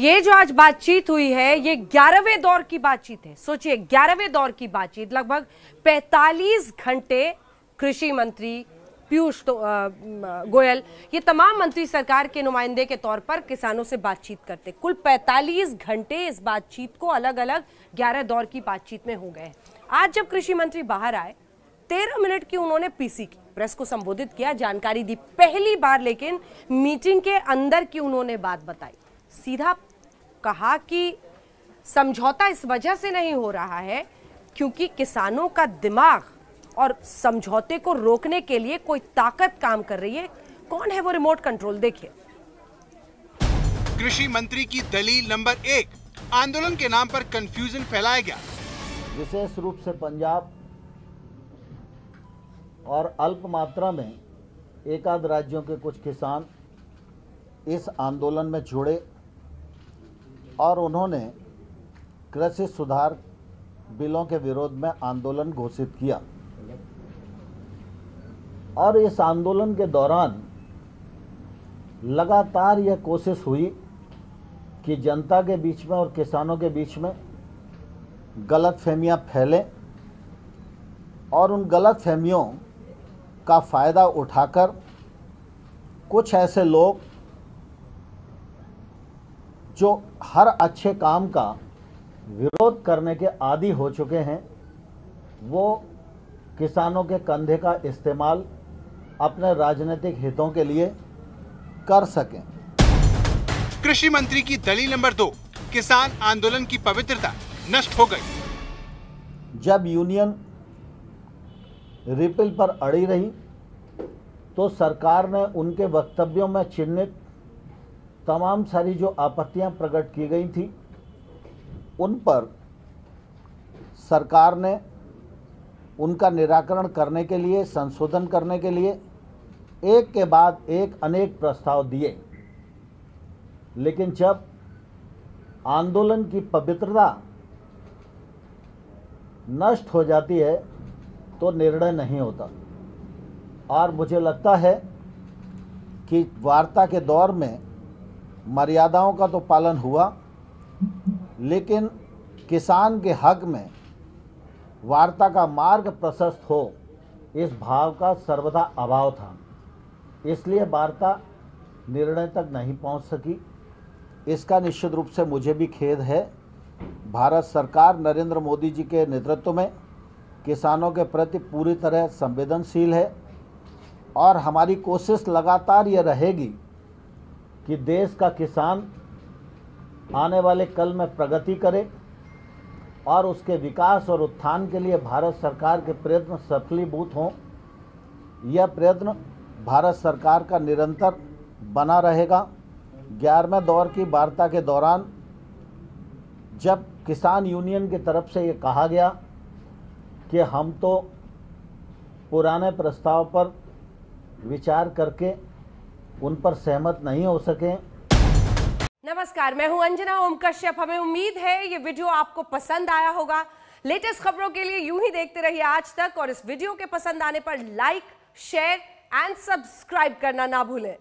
ये जो आज बातचीत हुई है ये 11वें दौर की बातचीत है। सोचिए 11वें दौर की बातचीत, लगभग 45 घंटे कृषि मंत्री पीयूष गोयल ये तमाम मंत्री सरकार के नुमाइंदे के तौर पर किसानों से बातचीत करते। कुल 45 घंटे इस बातचीत को अलग अलग 11 दौर की बातचीत में हो गए। आज जब कृषि मंत्री बाहर आए 13 मिनट की उन्होंने पीसी की प्रेस को संबोधित किया, जानकारी दी पहली बार, लेकिन मीटिंग के अंदर की उन्होंने बात बताई। सीधा कहा कि समझौता इस वजह से नहीं हो रहा है क्योंकि किसानों का दिमाग और समझौते को रोकने के लिए कोई ताकत काम कर रही है। कौन है वो रिमोट कंट्रोल? देखिए। कृषि मंत्री की दलील नंबर 1, आंदोलन के नाम पर कंफ्यूजन फैलाया गया। विशेष रूप से पंजाब और अल्प मात्रा में एकाध राज्यों के कुछ किसान इस आंदोलन में जुड़े और उन्होंने कृषि सुधार बिलों के विरोध में आंदोलन घोषित किया। और इस आंदोलन के दौरान लगातार यह कोशिश हुई कि जनता के बीच में और किसानों के बीच में गलतफहमियां फैलें और उन गलतफहमियों का फ़ायदा उठाकर कुछ ऐसे लोग जो हर अच्छे काम का विरोध करने के आदी हो चुके हैं, वो किसानों के कंधे का इस्तेमाल अपने राजनीतिक हितों के लिए कर सकें। कृषि मंत्री की दलील नंबर 2, किसान आंदोलन की पवित्रता नष्ट हो गई। जब यूनियन रिपील पर अड़ी रही तो सरकार ने उनके वक्तव्यों में चिन्हित तमाम सारी जो आपत्तियां प्रकट की गई थी उन पर सरकार ने उनका निराकरण करने के लिए, संशोधन करने के लिए एक के बाद एक अनेक प्रस्ताव दिए। लेकिन जब आंदोलन की पवित्रता नष्ट हो जाती है तो निर्णय नहीं होता। और मुझे लगता है कि वार्ता के दौर में मर्यादाओं का तो पालन हुआ, लेकिन किसान के हक में वार्ता का मार्ग प्रशस्त हो इस भाव का सर्वदा अभाव था। इसलिए वार्ता निर्णय तक नहीं पहुंच सकी। इसका निश्चित रूप से मुझे भी खेद है। भारत सरकार नरेंद्र मोदी जी के नेतृत्व में किसानों के प्रति पूरी तरह संवेदनशील है और हमारी कोशिश लगातार ये रहेगी कि देश का किसान आने वाले कल में प्रगति करे और उसके विकास और उत्थान के लिए भारत सरकार के प्रयत्न सफलीभूत हों। यह प्रयत्न भारत सरकार का निरंतर बना रहेगा। 11वें दौर की वार्ता के दौरान जब किसान यूनियन की तरफ से ये कहा गया कि हम तो पुराने प्रस्ताव पर विचार करके उन पर सहमत नहीं हो सके। नमस्कार, मैं हूं अंजना ओम कश्यप। हमें उम्मीद है ये वीडियो आपको पसंद आया होगा। लेटेस्ट खबरों के लिए यूं ही देखते रहिए आज तक और इस वीडियो के पसंद आने पर लाइक, शेयर एंड सब्सक्राइब करना ना भूलें।